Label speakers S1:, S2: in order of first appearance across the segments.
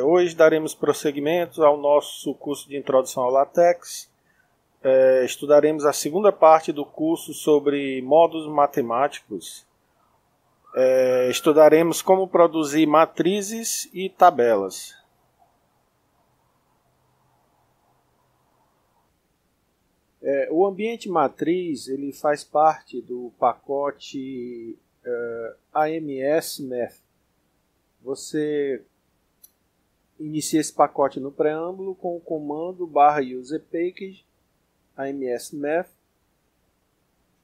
S1: Hoje daremos prosseguimento ao nosso curso de Introdução ao LaTeX. Estudaremos a segunda parte do curso sobre módulos matemáticos. Estudaremos como produzir matrizes e tabelas. O ambiente matriz ele faz parte do pacote AMS Math. Você inicia esse pacote no preâmbulo com o comando /userpackage AMS Math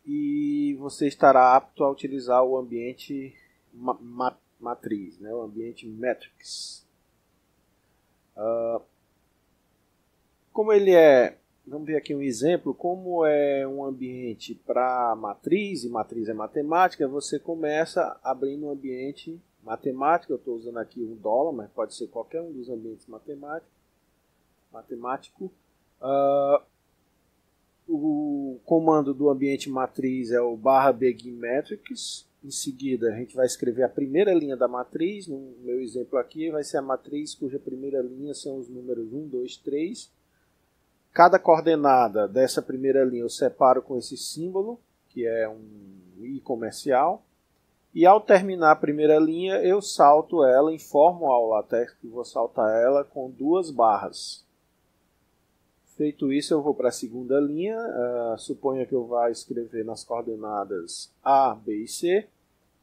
S1: e você estará apto a utilizar o ambiente matriz, né? O ambiente matrix. Como ele é, vamos ver aqui um exemplo, como é um ambiente para matriz, e matriz é matemática, você começa abrindo um ambiente matemático. Eu estou usando aqui $1, mas pode ser qualquer um dos ambientes matemático. O comando do ambiente matriz é o /beginMatrix. Em seguida, a gente vai escrever a primeira linha da matriz. No meu exemplo aqui, vai ser a matriz cuja primeira linha são os números 1, 2, 3. Cada coordenada dessa primeira linha eu separo com esse símbolo, que é um I comercial. E ao terminar a primeira linha, eu salto ela, informo ao LaTeX que vou saltar ela com 2 barras. Feito isso, eu vou para a segunda linha. Suponha que eu vá escrever nas coordenadas A, B e C.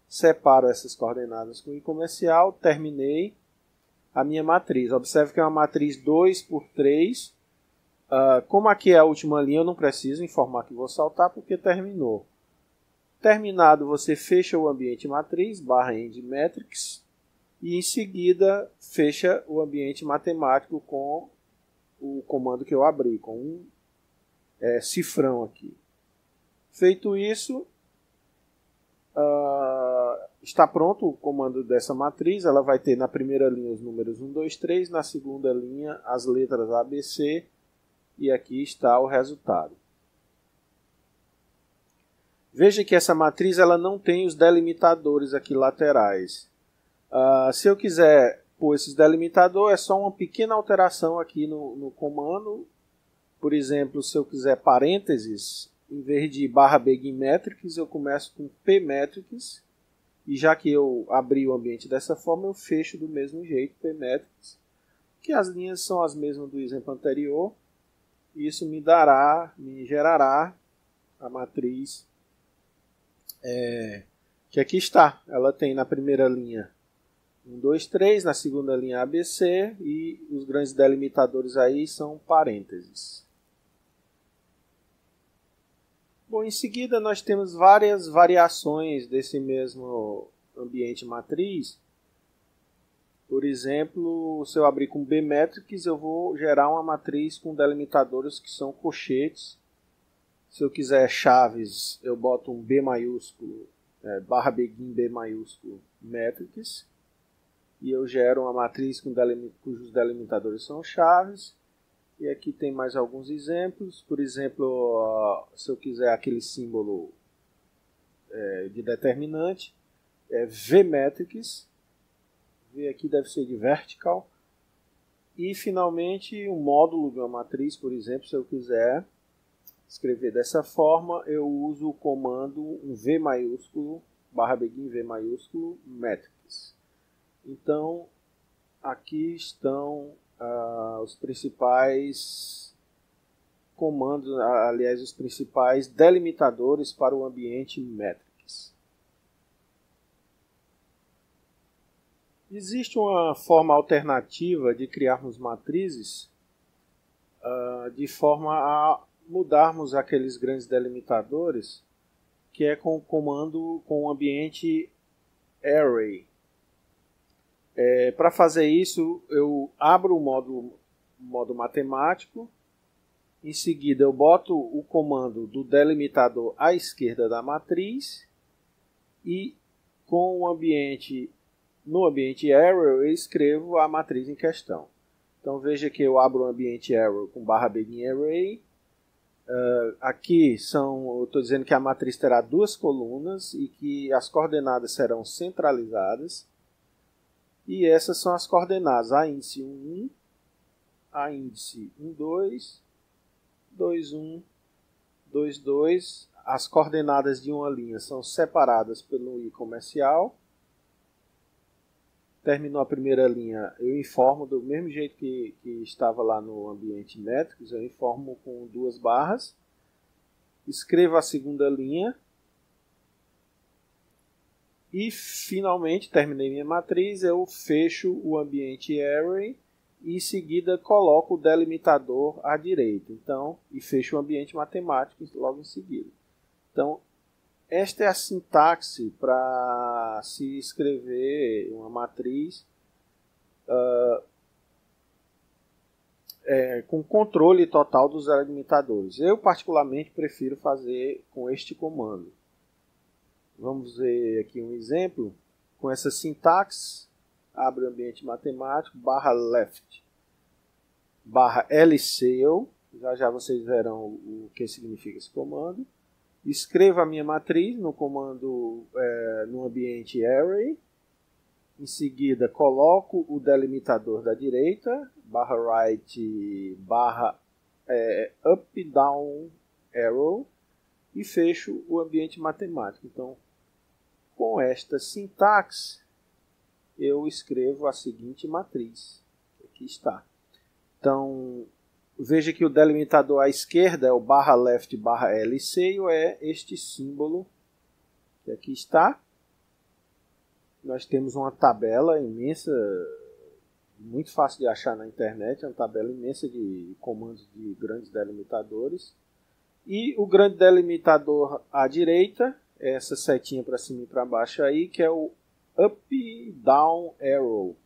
S1: Separo essas coordenadas com I comercial. Terminei a minha matriz. Observe que é uma matriz 2 por 3. Como aqui é a última linha, eu não preciso informar que vou saltar porque terminou. Terminado, você fecha o ambiente matriz, /endMatrix, e em seguida fecha o ambiente matemático com o comando que eu abri, com um cifrão aqui. Feito isso, está pronto o comando dessa matriz. Ela vai ter na primeira linha os números 1, 2, 3, na segunda linha as letras A, B, C, e aqui está o resultado. Veja que essa matriz ela não tem os delimitadores aqui laterais. Se eu quiser pôr esses delimitadores, é só uma pequena alteração aqui no comando. Por exemplo, se eu quiser parênteses, em vez de /beginMatrix, eu começo com pMatrix. E já que eu abri o ambiente dessa forma, eu fecho do mesmo jeito, pMatrix. Que as linhas são as mesmas do exemplo anterior. E isso me gerará a matriz que aqui está. Ela tem na primeira linha 1, 2, 3, na segunda linha ABC e os grandes delimitadores aí são parênteses. Bom, em seguida nós temos várias variações desse mesmo ambiente matriz. Por exemplo, se eu abrir com bMatrix, eu vou gerar uma matriz com delimitadores que são colchetes. Se eu quiser chaves, eu boto um B maiúsculo, /begin B maiúsculo, matrix. E eu gero uma matriz cujos delimitadores são chaves. E aqui tem mais alguns exemplos. Por exemplo, se eu quiser aquele símbolo de determinante, VMatrix. V aqui deve ser de vertical. E finalmente um módulo de uma matriz, por exemplo, se eu quiser escrever dessa forma, eu uso o comando um V maiúsculo, /begin V maiúsculo, matrix. Então, aqui estão os principais comandos, aliás, os principais delimitadores para o ambiente matrix. Existe uma forma alternativa de criarmos matrizes de forma a mudarmos aqueles grandes delimitadores, que é com o comando com o ambiente array. Para fazer isso, eu abro o modo matemático, em seguida eu boto o comando do delimitador à esquerda da matriz e com o ambiente no ambiente array eu escrevo a matriz em questão. Então veja que eu abro o ambiente array com /beginArray. Aqui eu estou dizendo que a matriz terá 2 colunas e que as coordenadas serão centralizadas. E essas são as coordenadas, a índice 1, a índice 12, 21, 22. As coordenadas de uma linha são separadas pelo i comercial. Terminou a primeira linha, eu informo do mesmo jeito que estava lá no ambiente métricos, eu informo com 2 barras. Escrevo a segunda linha. E finalmente, terminei minha matriz, eu fecho o ambiente array e em seguida coloco o delimitador à direita. Então, e fecho o ambiente matemático logo em seguida. Então, esta é a sintaxe para se escrever uma matriz com controle total dos delimitadores. Eu, particularmente, prefiro fazer com este comando. Vamos ver aqui um exemplo. Com essa sintaxe, abre o ambiente matemático, barra left, barra lcale. Já já vocês verão o que significa esse comando. Escrevo a minha matriz no comando, no ambiente array. Em seguida, coloco o delimitador da direita, barra right, barra up, down, arrow, e fecho o ambiente matemático. Então, com esta sintaxe, eu escrevo a seguinte matriz. Aqui está. Então, veja que o delimitador à esquerda é o barra left, barra LC, ou é este símbolo que aqui está. Nós temos uma tabela imensa, muito fácil de achar na internet, é uma tabela imensa de comandos de grandes delimitadores. E o grande delimitador à direita, essa setinha para cima e para baixo aí, que é o up, down, arrow.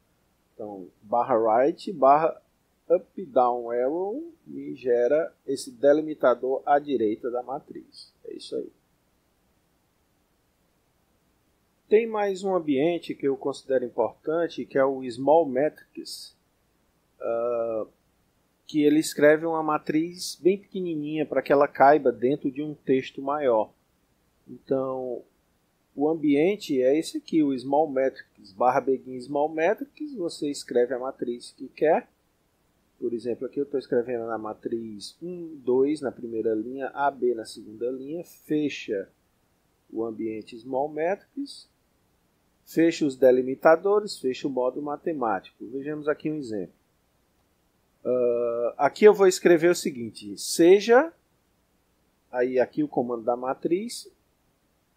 S1: Então, barra right, barra up, down, arrow, e gera esse delimitador à direita da matriz. É isso aí. Tem mais um ambiente que eu considero importante, que é o Small Matrix, que ele escreve uma matriz bem pequenininha para que ela caiba dentro de um texto maior. Então, o ambiente é esse aqui, o Small Matrix, barra begin Small Matrix, você escreve a matriz que quer. Por exemplo, aqui eu estou escrevendo na matriz 1, 2 na primeira linha, AB na segunda linha, fecha o ambiente Small Matrix, fecha os delimitadores, fecha o módulo matemático. Vejamos aqui um exemplo. Aqui eu vou escrever o seguinte, seja, aí aqui o comando da matriz,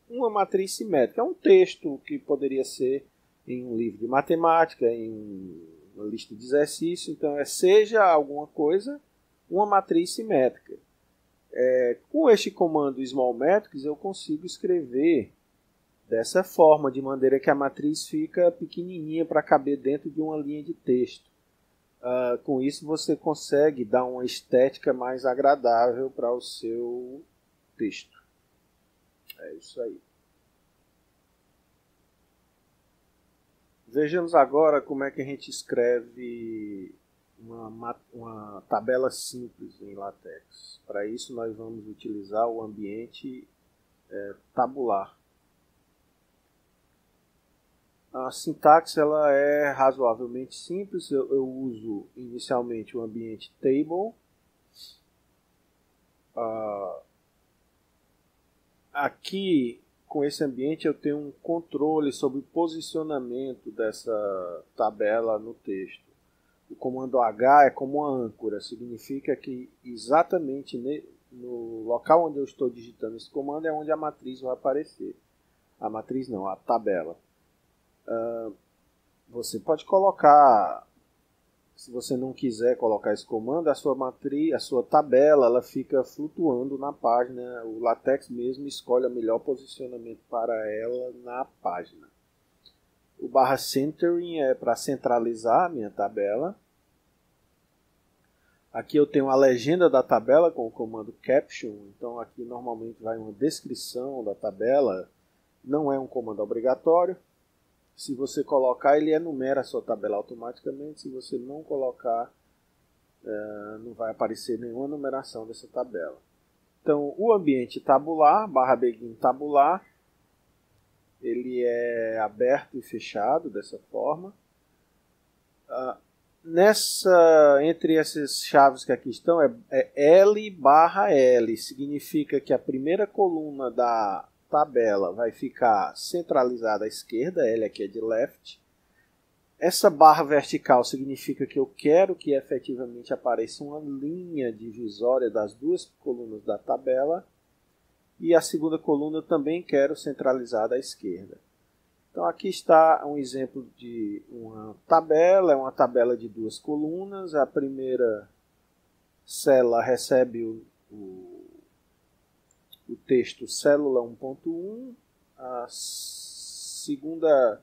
S1: uma matriz simétrica. É um texto que poderia ser em um livro de matemática, em uma lista de exercícios. Então, seja alguma coisa, uma matriz simétrica. Com este comando Small Matrix, eu consigo escrever dessa forma, de maneira que a matriz fica pequenininha para caber dentro de uma linha de texto. Com isso, você consegue dar uma estética mais agradável para o seu texto. É isso aí. Vejamos agora como é que a gente escreve uma tabela simples em LaTeX. Para isso, nós vamos utilizar o ambiente tabular. A sintaxe ela é razoavelmente simples. Eu uso inicialmente o ambiente table. Aqui, com esse ambiente, eu tenho um controle sobre o posicionamento dessa tabela no texto. O comando H é como uma âncora, significa que exatamente no local onde eu estou digitando esse comando é onde a matriz vai aparecer. A matriz não, a tabela. Você pode colocar, se você não quiser colocar esse comando, a sua matriz, a sua tabela, ela fica flutuando na página. O LaTeX mesmo escolhe o melhor posicionamento para ela na página. O barra centering é para centralizar a minha tabela. Aqui eu tenho a legenda da tabela com o comando caption. Então aqui normalmente vai uma descrição da tabela. Não é um comando obrigatório. Se você colocar, ele enumera a sua tabela automaticamente. Se você não colocar, não vai aparecer nenhuma numeração dessa tabela. Então, o ambiente tabular, barra begin tabular, ele é aberto e fechado dessa forma. Entre essas chaves que aqui estão é L/L, significa que a primeira coluna da tabela vai ficar centralizada à esquerda, L aqui é de left. Essa barra vertical significa que eu quero que efetivamente apareça uma linha divisória das duas colunas da tabela, e a segunda coluna eu também quero centralizada à esquerda. Então aqui está um exemplo de uma tabela, é uma tabela de duas colunas. A primeira célula recebe o texto célula 1.1, a segunda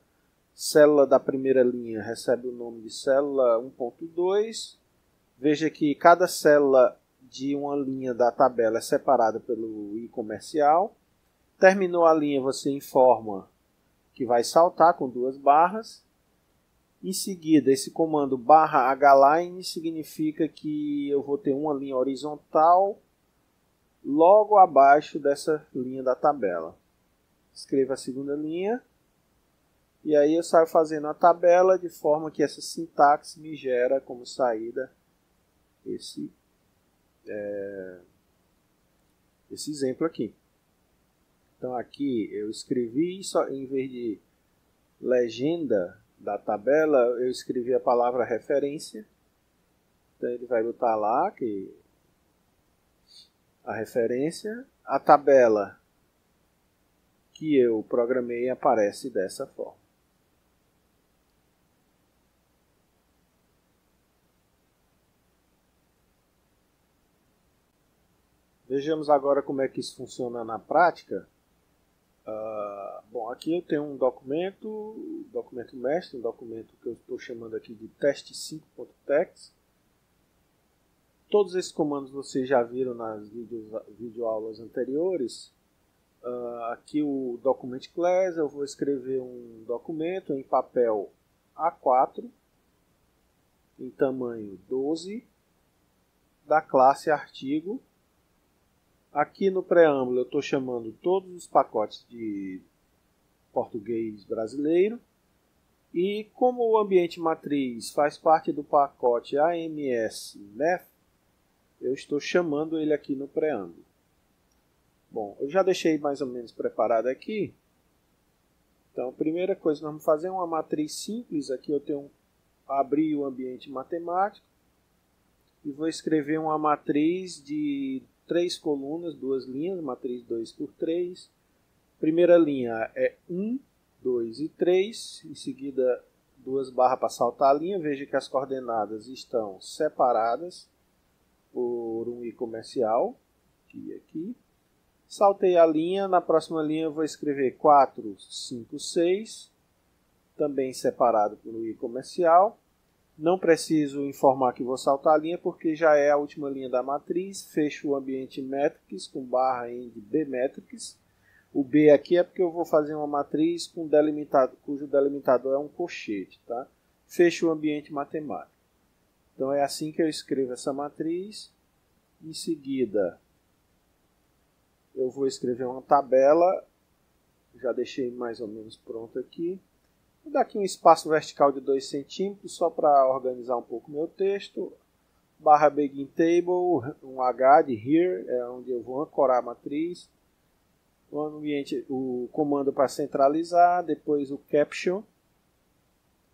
S1: célula da primeira linha recebe o nome de célula 1.2. Veja que cada célula de uma linha da tabela é separada pelo i comercial. Terminou a linha, você informa que vai saltar com duas barras. Em seguida, esse comando /hline significa que eu vou ter uma linha horizontal logo abaixo dessa linha da tabela. Escreva a segunda linha. E aí eu saio fazendo a tabela de forma que essa sintaxe me gera como saída esse exemplo aqui. Então aqui eu escrevi, só, em vez de legenda da tabela, eu escrevi a palavra referência. Então ele vai botar lá que a referência, a tabela que eu programei aparece dessa forma. Vejamos agora como é que isso funciona na prática. Bom, aqui eu tenho um documento mestre, um documento que eu estou chamando aqui de teste5.txt. Todos esses comandos vocês já viram nas videoaulas anteriores. Aqui o document class, eu vou escrever um documento em papel A4, em tamanho 12, da classe artigo. Aqui no preâmbulo eu estou chamando todos os pacotes de português brasileiro. E como o ambiente matriz faz parte do pacote AMS-MEF, eu estou chamando ele aqui no preâmbulo. Bom, eu já deixei mais ou menos preparado aqui. Então, a primeira coisa que nós vamos fazer é uma matriz simples. Aqui eu tenho abrir o ambiente matemático e vou escrever uma matriz de 3 colunas, 2 linhas, matriz 2×3. Primeira linha é 1, 2 e 3. Em seguida, 2 barras para saltar a linha. Veja que as coordenadas estão separadas por um i comercial, aqui. Saltei a linha, na próxima linha eu vou escrever 4, 5, 6, também separado por um i comercial. Não preciso informar que vou saltar a linha, porque já é a última linha da matriz. Fecho o ambiente metrics com barra end bmetrics. O B aqui é porque eu vou fazer uma matriz com cujo delimitador é um colchete. Tá? Fecho o ambiente matemático. Então é assim que eu escrevo essa matriz. Em seguida, eu vou escrever uma tabela. Já deixei mais ou menos pronto aqui. Vou dar aqui um espaço vertical de 2 centímetros, só para organizar um pouco o meu texto. Barra begin table, um H de here, é onde eu vou ancorar a matriz. O comando para centralizar, depois o caption.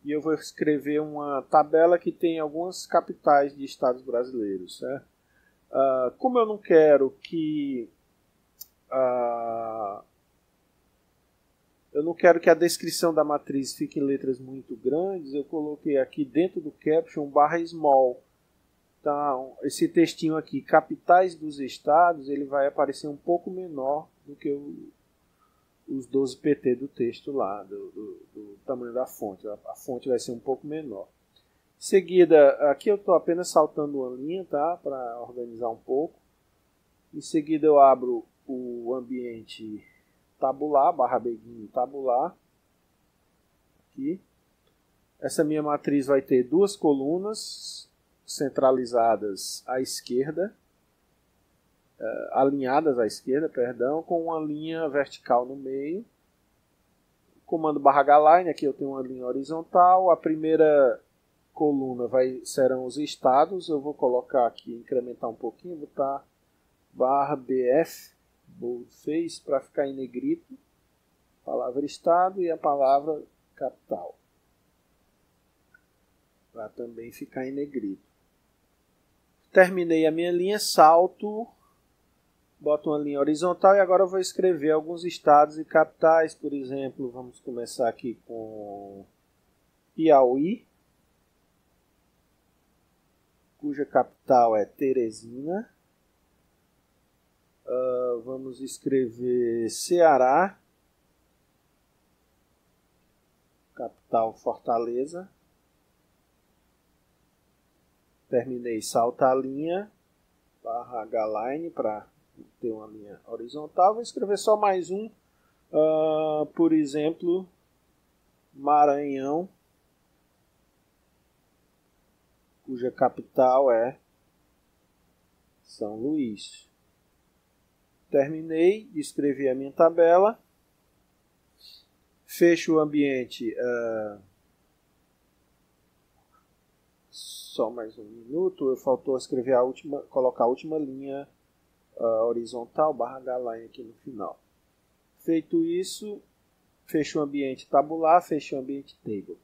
S1: E eu vou escrever uma tabela que tem algumas capitais de estados brasileiros. Certo? Como eu não quero que a descrição da matriz fique em letras muito grandes, eu coloquei aqui dentro do caption barra small. Então, esse textinho aqui, capitais dos estados, ele vai aparecer um pouco menor do que os 12 pt do texto lá, do tamanho da fonte. A fonte vai ser um pouco menor. Em seguida, aqui eu estou apenas saltando uma linha, tá? Para organizar um pouco. Em seguida eu abro o ambiente tabular, barra begin tabular. Aqui. Essa minha matriz vai ter 2 colunas centralizadas à esquerda, alinhadas à esquerda, perdão, com uma linha vertical no meio. Comando /line, aqui eu tenho uma linha horizontal. A primeira coluna serão os estados. Eu vou colocar aqui, incrementar um pouquinho, botar /BF, boldface, para ficar em negrito. Palavra estado e a palavra capital, para também ficar em negrito. Terminei a minha linha, salto, boto uma linha horizontal e agora eu vou escrever alguns estados e capitais. Por exemplo, vamos começar aqui com Piauí, cuja capital é Teresina. Vamos escrever Ceará, capital Fortaleza. Terminei, salta a linha, /H-line para ter uma linha horizontal. Vou escrever só mais um, por exemplo, Maranhão, cuja capital é São Luís. Terminei, escrevi a minha tabela. Fecho o ambiente. Só mais um minuto. Faltou escrever colocar a última linha horizontal, /H-line aqui no final. Feito isso, fecho o ambiente tabular, fecho o ambiente table.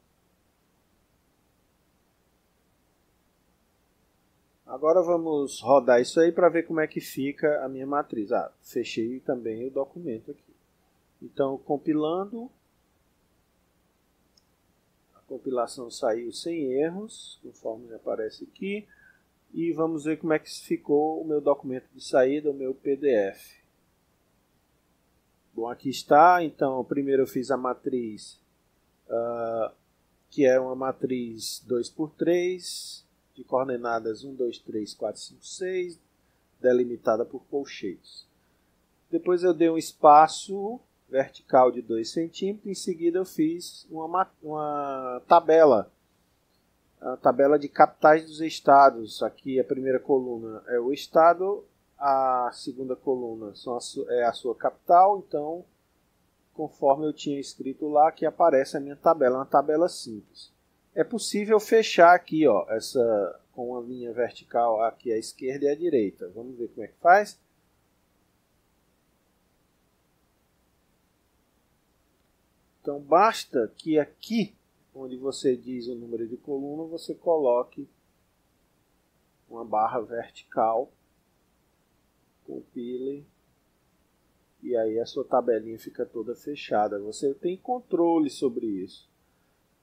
S1: Agora vamos rodar isso aí para ver como é que fica a minha matriz. Fechei também o documento aqui. Então, compilando. A compilação saiu sem erros, conforme aparece aqui. E vamos ver como é que ficou o meu documento de saída, o meu PDF. Bom, aqui está. Então, primeiro eu fiz a matriz, que é uma matriz 2×3, de coordenadas 1, 2, 3, 4, 5, 6, delimitada por colchetes. Depois eu dei um espaço vertical de 2 centímetros. Em seguida eu fiz uma tabela. A tabela de capitais dos estados. Aqui a primeira coluna é o estado, a segunda coluna é a sua capital. Então, conforme eu tinha escrito lá, aqui aparece a minha tabela, uma tabela simples. É possível fechar aqui, com uma linha vertical aqui à esquerda e à direita. Vamos ver como é que faz. Então, basta que aqui, onde você diz o número de coluna, você coloque uma barra vertical, compile, e aí a sua tabelinha fica toda fechada. Você tem controle sobre isso.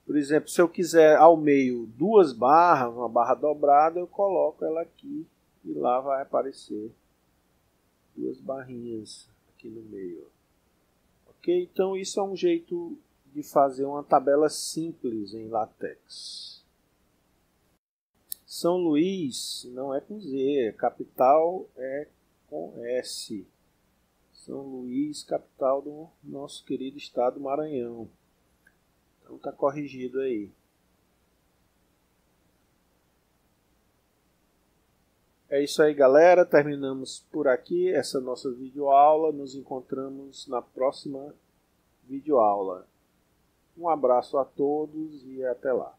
S1: Por exemplo, se eu quiser ao meio 2 barras, uma barra dobrada, eu coloco ela aqui e lá vai aparecer 2 barrinhas aqui no meio. Ok? Então isso é um jeito de fazer uma tabela simples em LaTeX. São Luís não é com Z, capital é com S. São Luís, capital do nosso querido estado Maranhão. Então está corrigido aí. É isso aí, galera. Terminamos por aqui essa nossa videoaula. Nos encontramos na próxima videoaula. Um abraço a todos e até lá.